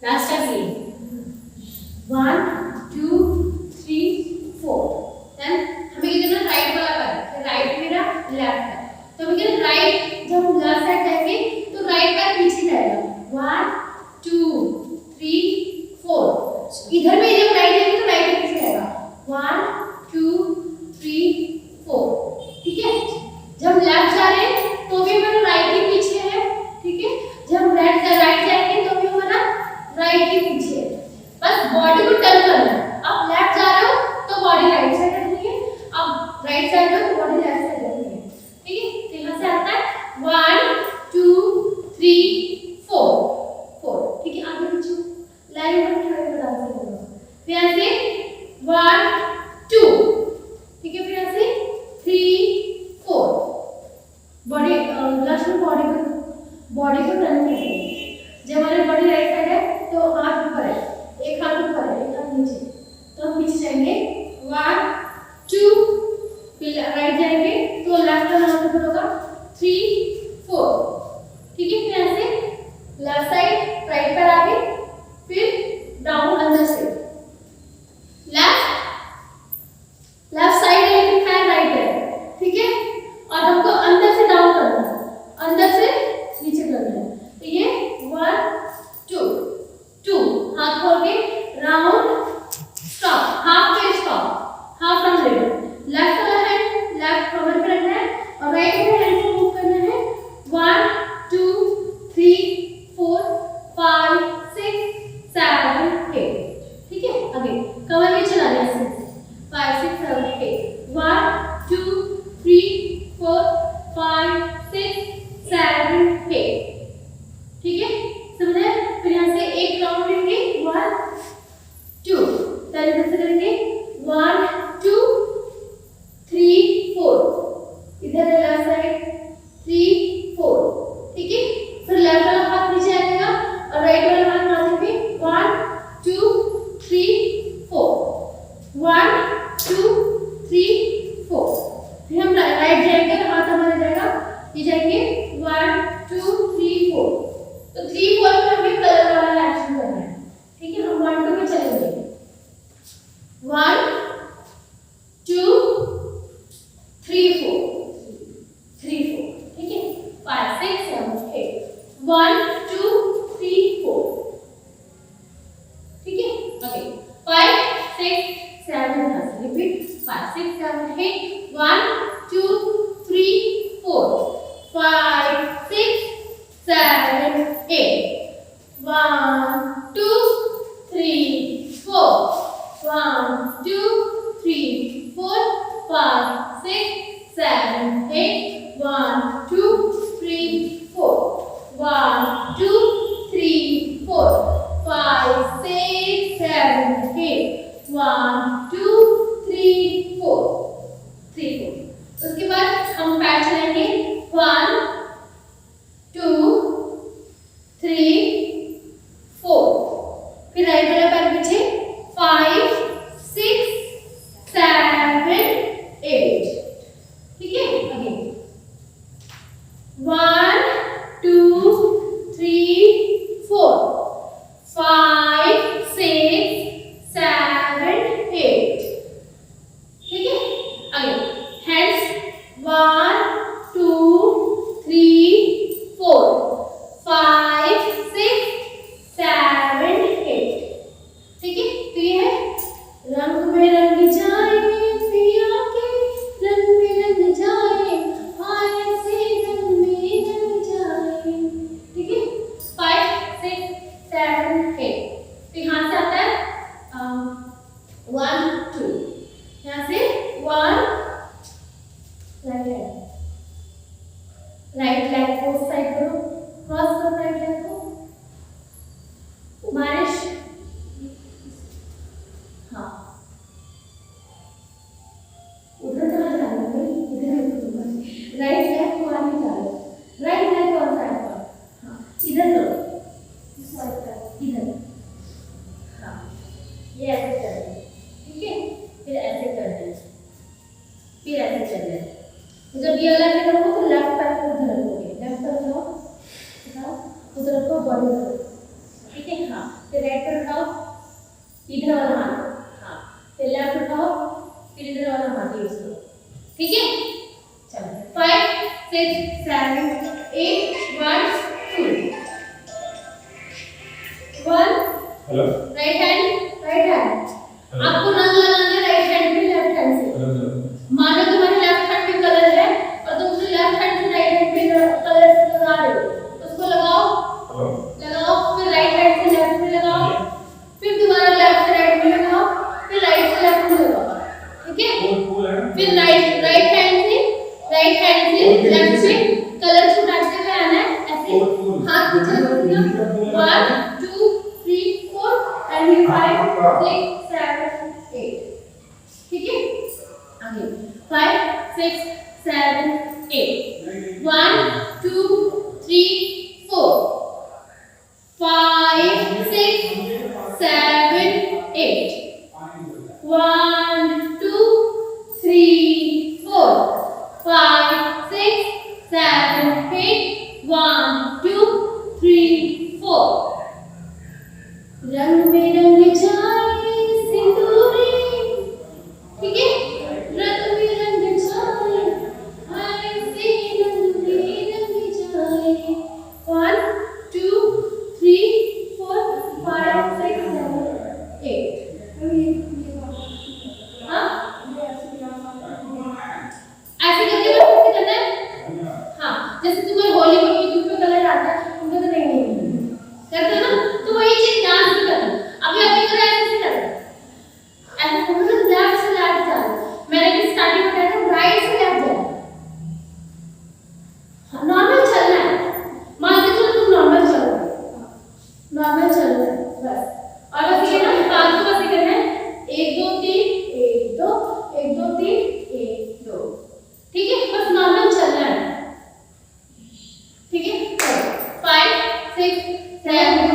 Last again 1 2 3 4 then हमें ये करना राइट वाला पैर, राइट मेरा लेफ्ट है, तो हमें कहना राइट, जब हम लेफ्ट साइड जाएंगे तो राइट पैर पीछे जाएगा 1 2 3 4, इधर में जब राइट जाएंगे तो राइट पैर पीछे जाएगा 1 2 3 4, ठीक है। जब हम लेफ्ट जा रहे हैं तो भी हमारा राइट ही पीछे है, ठीक है। जब हम राइट जाएंगे तो भी हमारा राइट ही पीछे है, बस बॉडी को टर्न करना है। आप लेफ्ट जा रहे हो तो बॉडी राइट साइड रखनी है, आप राइट साइड हो तो बॉडी लेफ्ट साइड रखनी है, ठीक है। तो यहाँ से आता है 1 2 3 4, ठीक है। आगे पीछे लाइन में खड़े हो डांस करो, फिर यहाँ से 1 2, ठीक है। फिर यहाँ से 3 4, बॉडी लास्ट में बॉडी को टर्न करेंगे। जब हमारी बॉडी राइट साइड है तो हाथ ऊपर है, एक हाथ ऊपर है, एक हाथ नीचे, तो हम पीछे जाएंगे 1 2, फिर राइट जाएंगे तो लेफ्ट का हाथ ऊपर होगा 3 4, ठीक है। फिर ऐसे लेफ्ट साइड राइट पर आगे, फिर डाउन अंदर से लेफ्ट साइड है लेकिन पैर राइट है, ठीक है। और हमको अंदर से डाउन करना है, अंदर से नीचे करना है, तो ये 1 2 2, हाथ खोल के राउंड स्टॉप, हाफ पे stop, half from left, left वाला हैंड लेफ्ट कमर पे रखना है और राइट वाला हैंड को मूव करना है 1 2 3 4 5 6 7 8, ठीक है। आगे कमर में चलाना है 5 6 7 8, 1 2 3 4 5 6 7 8, ठीक है। समझ आया? फिर यहाँ से एक राउंड लेंगे 1 2, पहले इधर से करेंगे 1 2 3 4, इधर है लेफ्ट साइड 3 4, ठीक है। फिर लेफ्ट वाला हाथ नीचे आ जाएगा और राइट वाला हाथ माथे पे 1 2 3 4, 1 2 3 4, फिर हम राइट जाएंगे तो हाथ हमारा जाएगा, ये जाएंगे 1 2 3 4, तो 3 4 में हमें कलर वाला एक्शन करना है, ठीक है। हम 1 2 में चलेंगे 1 2 3 4 3 4, ठीक है। 5 6 7 8, 1 2 3 4, ठीक है। Okay 5 6 7 repeat 5 6 7 8, 1 2 3 4 5 6 7 8, 1 2 3 4 1 2 3 4 5 6 7 8, 1 2 3 4 1 2 3 4 5 6 7 8, 1 2 3 4 3 4। उसके बाद हम पैर चलाएंगे 1 2 3 4, फिर राइट वाला पैर पीछे 5 6 7 8, ठीक है। अगेन 1 2 3 4 5 6 7 8, ठीक है। अगेन हैंड्स 1 2 3 4 5 6 7 8, ठीक है। तो ये है रंग में रंग जाए पिया के, रंग में रंग जाए हाय से रंग में रंग जाए, ठीक है। 5 6 7 8, तो यहाँ से आता है 1 2, यहाँ से 1 राइट लेग को साइड करो, क्रॉस करो राइट लेग को, मालिश, हाँ उधर कहाँ जाना है भाई, इधर राइट लेग को आगे डालो, राइट लेग को साइड पर, हाँ इधर करो, इधर, हाँ ये ऐसे कर दे, ठीक है। फिर ऐसे कर दे, फिर ऐसे कर दे। जब ये वाला करो तो लेफ्ट पैर को उधर रखोगे, लेफ्ट पैर को उधर रखो, बॉडी, ठीक है। हाँ फिर राइट पर उठाओ, इधर वाला हाथ, हाँ, फिर लेफ्ट उठाओ, फिर इधर वाला हाथ यूज करो, ठीक है। चलो 5 6 7 8 1 2 1 हेलो राइट हैंड आपको रंग लगाना है राइट हैंड पे लेफ्ट हैंड से। मानो तुम्हारे लेफ्ट हैंड पे कलर है और तुम उसे लेफ्ट हैंड से राइट हैंड पे कलर लगा रहे हो, उसको लगाओ, लगाओ, फिर राइट हैंड से लेफ्ट में लगाओ, फिर दोबारा लेफ्ट से राइट में लगाओ, फिर राइट से लेफ्ट में लगाओ, ठीक है। फिर राइट हैंड से लेफ्ट से कलर छुटाते हुए आना है ऐसे, हाथ पीछे रखना, 1 2 3 4 एंड 5 6 7 8, ठीक है। आगे 5 6 7 8 1 2 3 4 5 6 7 8 1 2 3 4 5 6 7 8 1 2 3 4 रंग में रंग जाए सिंदूरी, ठीक है। रंग में रंग जाए ऐसे रंग में रंग जाए 1 2 3 4 5 6 7 8 हाँ ऐसे करके बस ऐसे करना है। हाँ जैसे तुम्हें हॉलीवुड की यूट्यूब पे कलर आता है तुमको तो नहीं करते ना, तो वही चीज डांस भी करना। अभी अभी करो ऐसे करना, ऐसे करो ना, लेफ्ट से लेफ्ट जाओ, मैंने भी स्टार्टिंग में कहा था राइट से लेफ्ट जाओ, नॉर्मल चलना है, मान के चलो तुम नॉर्मल चल रहे हो, नॉर्मल चल रहे हो बस। और बस ये ना पांच को बस ये करना है 1 2 3 1 2 1 2 3 1 2, ठीक है, बस नॉर्मल चलना है, ठीक है। 5 6 7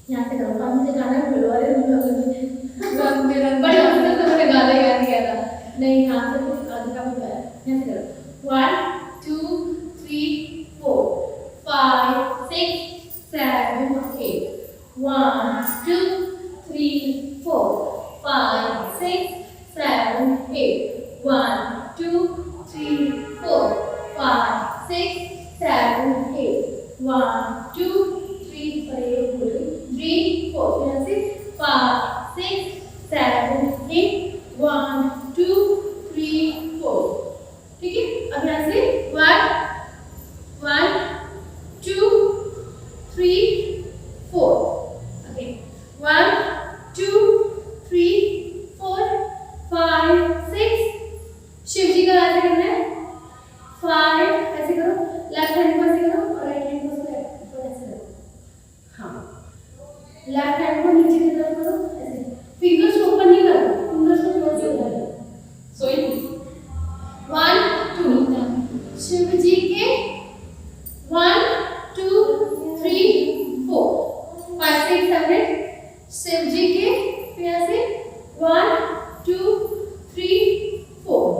यहाँ से करो, अब मुझे गाना भूलो, अरे मेरा बड़े होते तो मैंने गाना याद किया था, नहीं यहाँ से आगे का भी गाया, यहाँ से करो 1 2 3 4 5 6 7 8 1 2 3 4 5 6 7 8 1 2 3 4 5 6 7 8 1 2 3 4 यहाँ से 5 6 7 8 1 2 3 4, ठीक है। अब यहाँ से 1 1 2 3 4, ओके 1 2 3 4 5 6, शिव जी का ऐसे करना है 5, ऐसे करो, लेफ्ट हैंड को ऐसे करो और राइट हैंड को ऐसे करो, हाँ लेफ्ट हैंड को नीचे की तरफ करो ऐसे, फिंगर्स को ऊपर नहीं करो, फिंगर्स को क्लोज करो, सो 1 2 शिव जी के 1 2 3 4 5 6 7 8, शिव जी के फिर ऐसे 1 2 3 4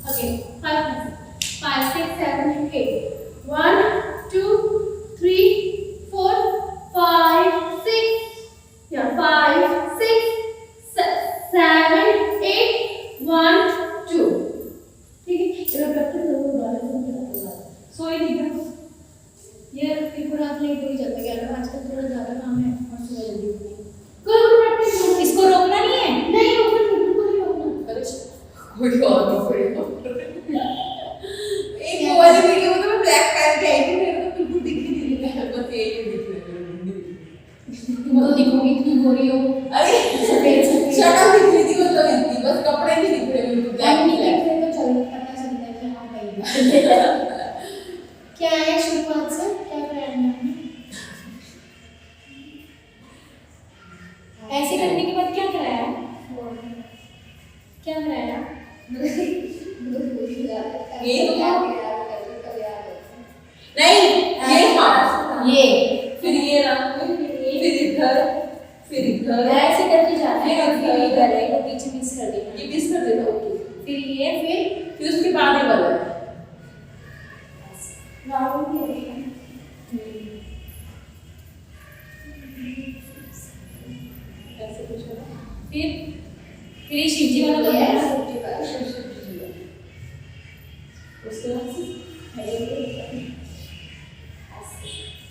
अगेन 5 6 7 8 1 2 3 4 5 6 या 5 6 7 8 1 2, ठीक है। ये प्रैक्टिस करो, बार सो ही नहीं था ये फिर रात लेट हो जाता है, यार आजकल थोड़ा ज्यादा काम है और सुबह जल्दी उठती हूं, करो प्रैक्टिस, इसको रोकना नहीं है, नहीं रोकना, बिल्कुल नहीं रोकना, अरे कोई और एक वो वाली वीडियो में तो मैं ब्लैक पहन के आई थी, मेरे को बिल्कुल दिख ही नहीं रहा है, बस ये दिख रहा है, तुम तो दिखोगी इतनी गोरी हो, अरे शक्ल दिख रही थी, मतलब इतनी, बस कपड़े नहीं दिख रहे बिल्कुल, ब्लैक नहीं दिख रहे तो चलो पता चलता है कि हां भाई क्या है शुरुआत से क्या करना है, ऐसे करने के बाद क्या कराया, क्या कराया ये तो नहीं, ये हाँ ये फिर ये फिर इधर ऐसे करके जाते हैं, फिर इधर है वो पीछे मिस कर देना, ये मिस कर देना, ओके, फिर ये फिर उसके बाद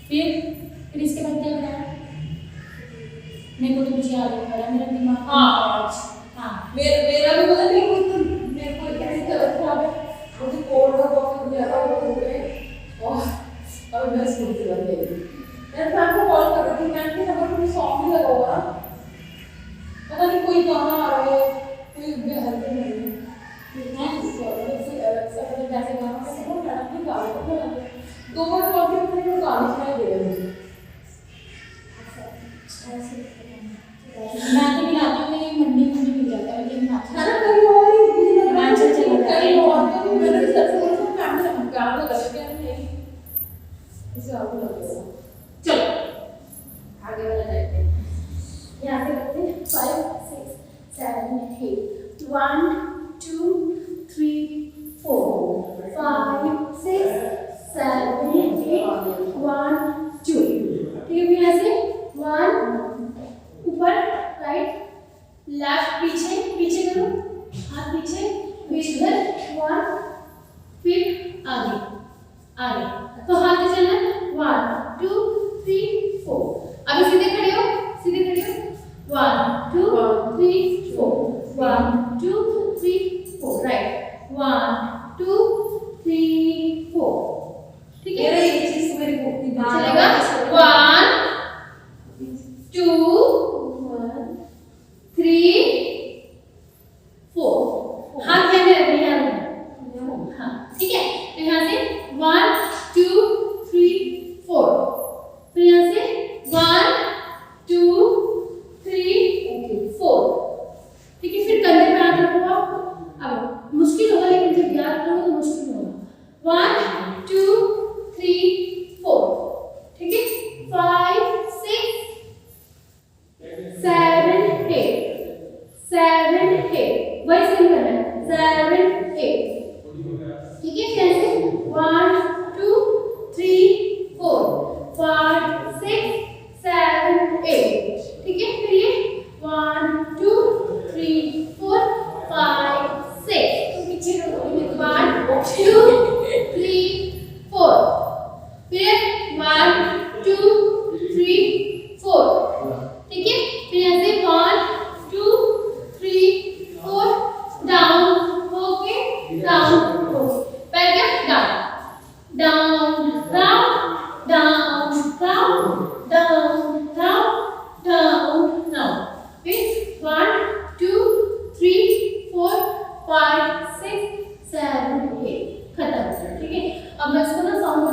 फिर इसके बाद क्या कराया? मेरे को तो मुझे याद नहीं आ रहा, मेरा दिमाग हाँ मेरा भी पता नहीं, मेरे को कैसी तबीयत खराब है, मुझे कोल्ड का कॉफी ज्यादा हो गए और अब मैं स्कूल से बंद गई। मैं मैम को कॉल कर रही थी, मैम के नंबर पे सॉन्ग भी लगा हुआ ना, पता नहीं कोई गाना आ रहा है, कोई बेहद नहीं है कोई अलग सा, पता कैसे गाना कैसे वो मैडम ने गा रहा है, 2 बार कॉल किया मैंने, वो गाना सुनाई दे रहा मुझे। मैं तो मिलाती हूँ, मेरी मंडी मिल जाता है, लेकिन है ना कहीं और ही मुझे लग रहा है कहीं और मैंने सर से बोला था मैम ने गाना लगा दिया नहीं, इसे आपको लग गया। चलो आगे वाला जाते हैं, यहाँ से करते हैं 5 6 7 8 1 2 3 4 5 6 7 8 1 2। ठीक है, यहाँ से 1 ऊपर राइट लेफ्ट पीछे पीछे करो, हाथ पीछे फिर इधर 1 फिर आगे आगे, तो हाथ से चलना 1 2 3 4। अभी सीधे खड़े हो, सीधे खड़े हो 1 2 3 4 1 2 3 4 राइट 1 2